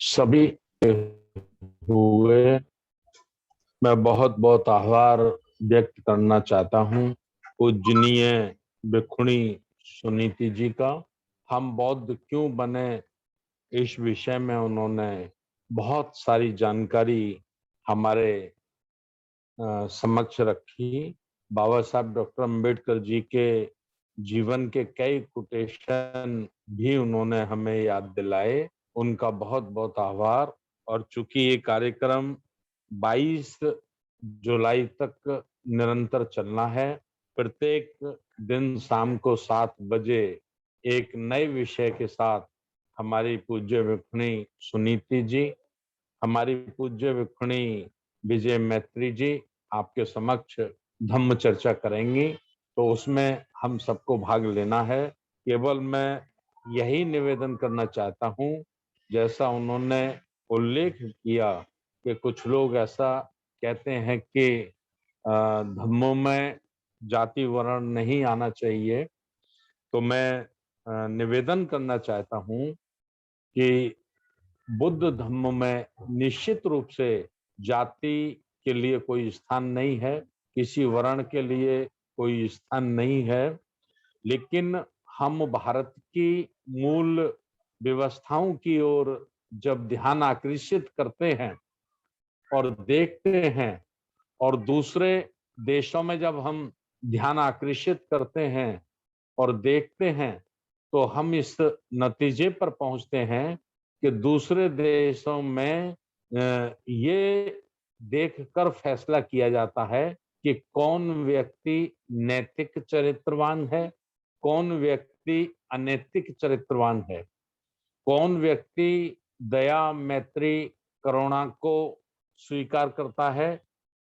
सभी हुए मैं बहुत बहुत आभार व्यक्त करना चाहता हूँ पूजनीय भिक्षुणी सुनीति जी का। हम बौद्ध क्यों बने, इस विषय में उन्होंने बहुत सारी जानकारी हमारे समक्ष रखी। बाबा साहब डॉक्टर अम्बेडकर जी के जीवन के कई कोटेशन भी उन्होंने हमें याद दिलाए। उनका बहुत बहुत आभार। और चूंकि ये कार्यक्रम 22 जुलाई तक निरंतर चलना है, प्रत्येक दिन शाम को 7 बजे एक नए विषय के साथ हमारी पूज्य भिक्षुणी सुनीति जी, हमारी पूज्य भिक्षुणी विजय मैत्री जी आपके समक्ष धम्म चर्चा करेंगी। तो उसमें हम सबको भाग लेना है। केवल मैं यही निवेदन करना चाहता हूँ, जैसा उन्होंने उल्लेख किया कि कुछ लोग ऐसा कहते हैं कि धम्मों में जाति वर्ण नहीं आना चाहिए। तो मैं निवेदन करना चाहता हूँ कि बुद्ध धम्म में निश्चित रूप से जाति के लिए कोई स्थान नहीं है, किसी वर्ण के लिए कोई स्थान नहीं है। लेकिन हम भारत की मूल व्यवस्थाओं की ओर जब ध्यान आकर्षित करते हैं और देखते हैं, और दूसरे देशों में जब हम ध्यान आकर्षित करते हैं और देखते हैं, तो हम इस नतीजे पर पहुंचते हैं कि दूसरे देशों में ये देखकर फैसला किया जाता है कि कौन व्यक्ति नैतिक चरित्रवान है, कौन व्यक्ति अनैतिक चरित्रवान है, कौन व्यक्ति दया, मैत्री, करुणा को स्वीकार करता है,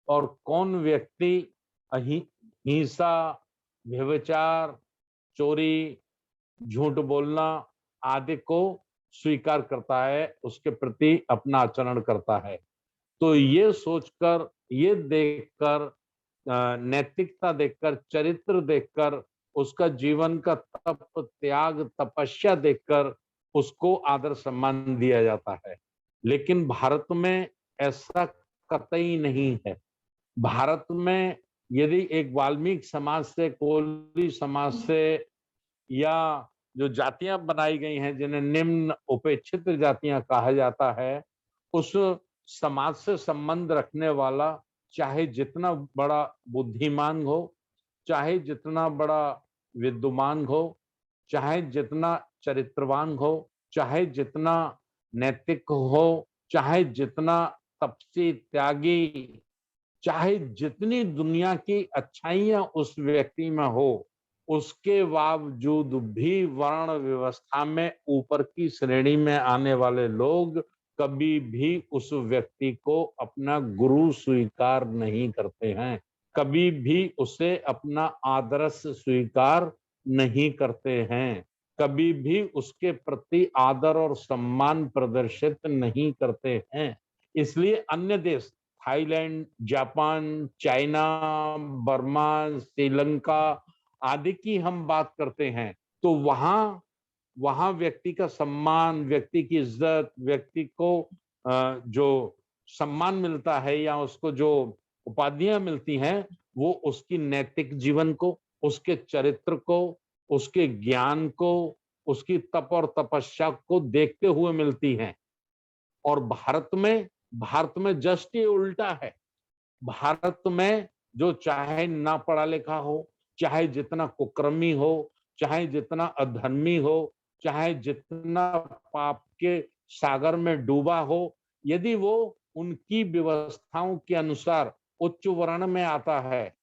और कौन व्यक्ति हिंसा, व्यभिचार, चोरी, झूठ बोलना आदि को स्वीकार करता है, उसके प्रति अपना आचरण करता है। तो ये सोचकर, ये देखकर, नैतिकता देखकर, चरित्र देखकर, उसका जीवन का तप, त्याग, तपस्या देखकर उसको आदर सम्मान दिया जाता है। लेकिन भारत में ऐसा कतई नहीं है। भारत में यदि एक वाल्मीकि समाज से, कोली समाज से, या जो जातियां बनाई गई हैं जिन्हें निम्न उपेक्षित जातियां कहा जाता है, उस समाज से संबंध रखने वाला चाहे जितना बड़ा बुद्धिमान हो, चाहे जितना बड़ा विद्वान हो, चाहे जितना चरित्रवान हो, चाहे जितना नैतिक हो, चाहे जितना तपस्वी, त्यागी, चाहे जितनी दुनिया की अच्छाइयां उस व्यक्ति में हो, उसके बावजूद भी वर्ण व्यवस्था में ऊपर की श्रेणी में आने वाले लोग कभी भी उस व्यक्ति को अपना गुरु स्वीकार नहीं करते हैं, कभी भी उसे अपना आदर्श स्वीकार नहीं करते हैं, कभी भी उसके प्रति आदर और सम्मान प्रदर्शित नहीं करते हैं। इसलिए अन्य देश, Thailand, Japan, China, Burma, Sri Lanka आदि की हम बात करते हैं, तो वहां वहां व्यक्ति का सम्मान, व्यक्ति की इज्जत, व्यक्ति को जो सम्मान मिलता है या उसको जो उपाधियां मिलती हैं, वो उसकी नैतिक जीवन को, उसके चरित्र को, उसके ज्ञान को, उसकी तप और तपस्या को देखते हुए मिलती हैं। और भारत में जस्ट ये उल्टा है। भारत में जो चाहे ना पढ़ा लिखा हो, चाहे जितना कुकर्मी हो, चाहे जितना अधर्मी हो, चाहे जितना पाप के सागर में डूबा हो, यदि वो उनकी व्यवस्थाओं के अनुसार उच्च वर्ण में आता है,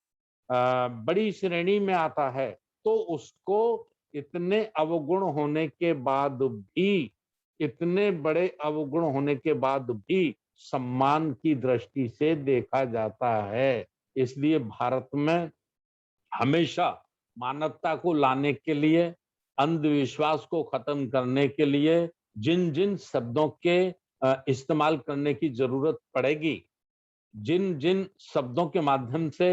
बड़ी श्रेणी में आता है, तो उसको इतने अवगुण होने के बाद भी, इतने बड़े अवगुण होने के बाद भी सम्मान की दृष्टि से देखा जाता है। इसलिए भारत में हमेशा मानवता को लाने के लिए, अंधविश्वास को खत्म करने के लिए जिन जिन शब्दों के इस्तेमाल करने की जरूरत पड़ेगी, जिन जिन शब्दों के माध्यम से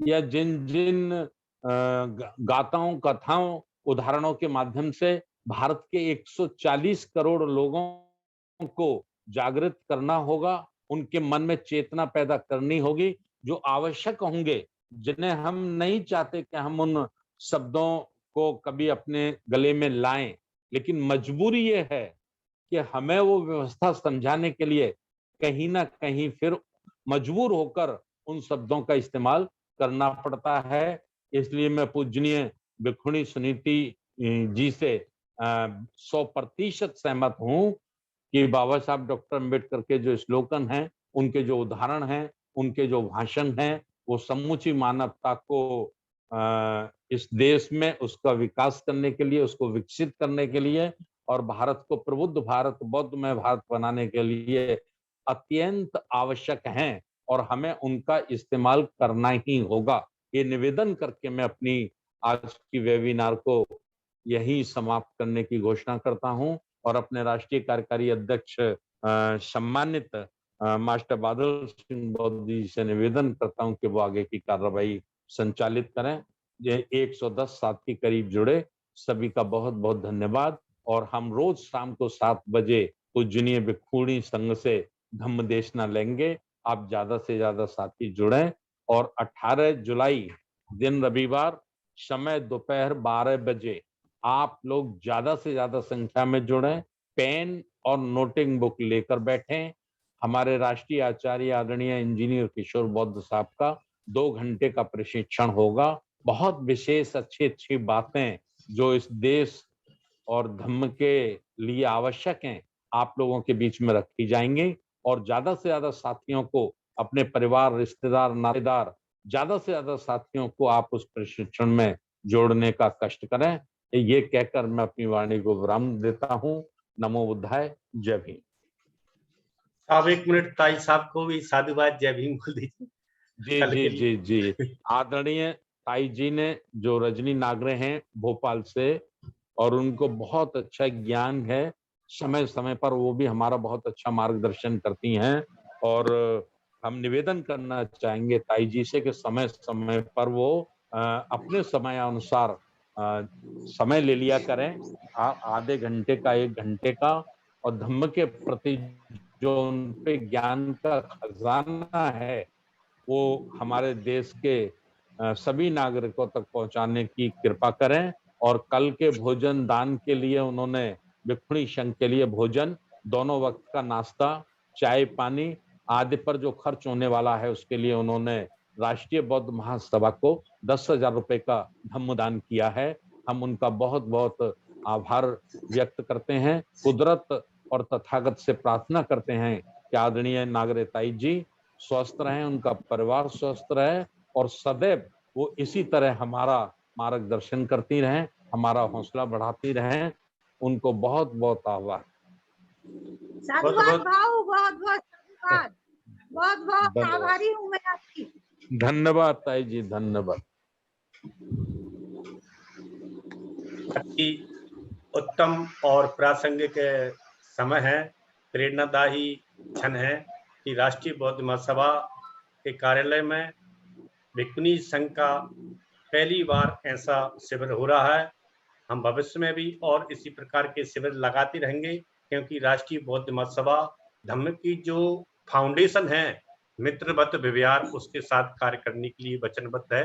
या जिन जिन गाथाओं, कथाओं, उदाहरणों के माध्यम से भारत के 140 करोड़ लोगों को जागृत करना होगा, उनके मन में चेतना पैदा करनी होगी, जो आवश्यक होंगे, जिन्हें हम नहीं चाहते कि हम उन शब्दों को कभी अपने गले में लाएं, लेकिन मजबूरी ये है कि हमें वो व्यवस्था समझाने के लिए कहीं ना कहीं फिर मजबूर होकर उन शब्दों का इस्तेमाल करना पड़ता है। इसलिए मैं पूजनीय भिक्षुणी सुनीति जी से 100% सहमत हूं कि बाबा साहब डॉक्टर अम्बेडकर के जो स्लोगन हैं, उनके जो उदाहरण हैं, उनके जो भाषण हैं, वो समूची मानवता को इस देश में उसका विकास करने के लिए, उसको विकसित करने के लिए और भारत को प्रबुद्ध भारत, बौद्धमय भारत बनाने के लिए अत्यंत आवश्यक हैं और हमें उनका इस्तेमाल करना ही होगा। ये निवेदन करके मैं अपनी आज की वेबिनार को यही समाप्त करने की घोषणा करता हूं और अपने राष्ट्रीय कार्यकारी अध्यक्ष सम्मानित मास्टर बादल सिंह बौद्ध जी से निवेदन करता हूं कि वो आगे की कार्रवाई संचालित करें। ये 110 साथ के करीब जुड़े, सभी का बहुत बहुत धन्यवाद। और हम रोज शाम को 7 बजे पूजनीय भिक्षुणी संघ से धम्म देशना लेंगे। आप ज्यादा से ज्यादा साथी जुड़ें और 18 जुलाई दिन रविवार समय दोपहर 12 बजे आप लोग ज्यादा से ज्यादा संख्या में जुड़ें, पेन और नोटिंग बुक लेकर बैठें। हमारे राष्ट्रीय आचार्य आदरणीय इंजीनियर किशोर बौद्ध साहब का 2 घंटे का प्रशिक्षण होगा। बहुत विशेष अच्छी बातें जो इस देश और धम्म के लिए आवश्यक हैं, आप लोगों के बीच में रखी जाएंगी और ज्यादा से ज्यादा साथियों को, अपने परिवार, रिश्तेदार, नातेदार, ज्यादा से ज्यादा साथियों को आप उस प्रशिक्षण में जोड़ने का कष्ट करें। ये कहकर मैं अपनी वाणी को विराम देता हूँ। नमो बुद्धाय, जय भीम। आप 1 मिनट ताई साहब को भी साधुवाद जय भीम बोल दीजिए। जी। आदरणीय ताई जी ने, जो रजनी नागरे हैं भोपाल से, और उनको बहुत अच्छा ज्ञान है, समय समय पर वो भी हमारा बहुत अच्छा मार्गदर्शन करती हैं और हम निवेदन करना चाहेंगे ताई जी से कि समय समय पर वो अपने समय अनुसार समय ले लिया करें, आधे घंटे का, 1 घंटे का, और धम्म के प्रति जो उन पे ज्ञान का खजाना है वो हमारे देश के सभी नागरिकों तक पहुंचाने की कृपा करें। और कल के भोजन दान के लिए उन्होंने भिक्षुणी संघ के लिए भोजन, दोनों वक्त का नाश्ता, चाय पानी आदि पर जो खर्च होने वाला है उसके लिए उन्होंने राष्ट्रीय बौद्ध महासभा को 10,000 रुपए का धम्म दान किया है। हम उनका बहुत बहुत आभार व्यक्त करते हैं। कुदरत और तथागत से प्रार्थना करते हैं कि आदरणीय नागरे ताई जी स्वस्थ रहें, उनका परिवार स्वस्थ रहे और सदैव वो इसी तरह हमारा मार्गदर्शन करती रहें, हमारा हौसला बढ़ाती रहें। उनको बहुत बहुत आभार। साधुवाद भाव, बहुत बहुत साधुवाद, बहुत बहुत आभारी हूँ मैं आपकी। धन्यवाद ताई जी, धन्यवाद। उत्तम और प्रासंगिक समय है, प्रेरणादायी क्षण है कि राष्ट्रीय बौद्ध महासभा के कार्यालय में भिक्षुणी संघ का पहली बार ऐसा शिविर हो रहा है। हम भविष्य में भी और इसी प्रकार के शिविर लगाते रहेंगे, क्योंकि राष्ट्रीय बौद्ध महासभा धम्म की जो फाउंडेशन है मित्रवत व्यवहार, उसके साथ कार्य करने के लिए वचनबद्ध है।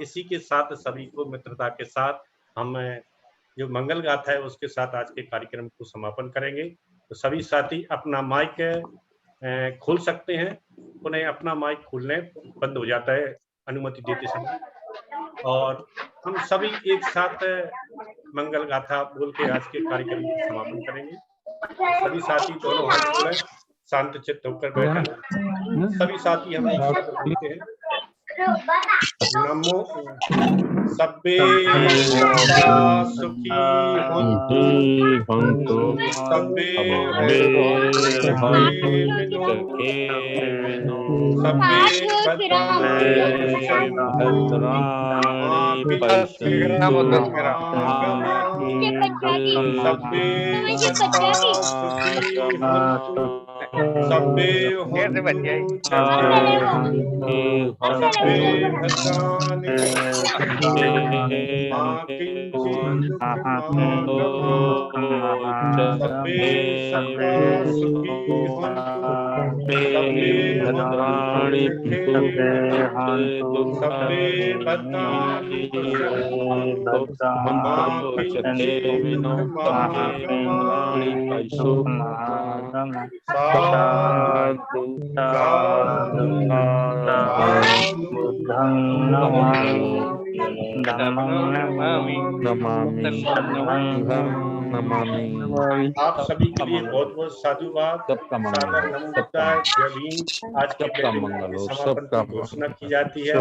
इसी के साथ सभी को मित्रता के साथ हम जो मंगल गाथा है उसके साथ आज के कार्यक्रम को समापन करेंगे। तो सभी साथी अपना माइक खोल सकते हैं, उन्हें अपना माइक खोलने बंद हो जाता है अनुमति देते समय, और हम सभी एक साथ मंगल गाथा बोल के आज के कार्यक्रम को समापन करेंगे। सभी साथी दोनों हाथ जोड़े, शांत चित्त होकर बैठे। सभी साथी हम एक साथ बोलते हैं, नमो सब्बे सुखी हन्तु, सब्बे सब्बे सत्ता सुखी भवन्तु सब्बे भद्राणि पश्यन्तु मा किंचित् दुःखमाप्नुयात् सब्बे सत्ता सुखी भवन्तु सब्बे भद्राणि पश्यन्तु सब्बे भद्राणि पश्यन्तु मा किंचित् दुःखमाप्नुयात् साधु साधु आप सभी के लिए बहुत बहुत साधुवाद, सादर नमस्कार, जय भीम। आज के समापन की घोषणा की जाती है।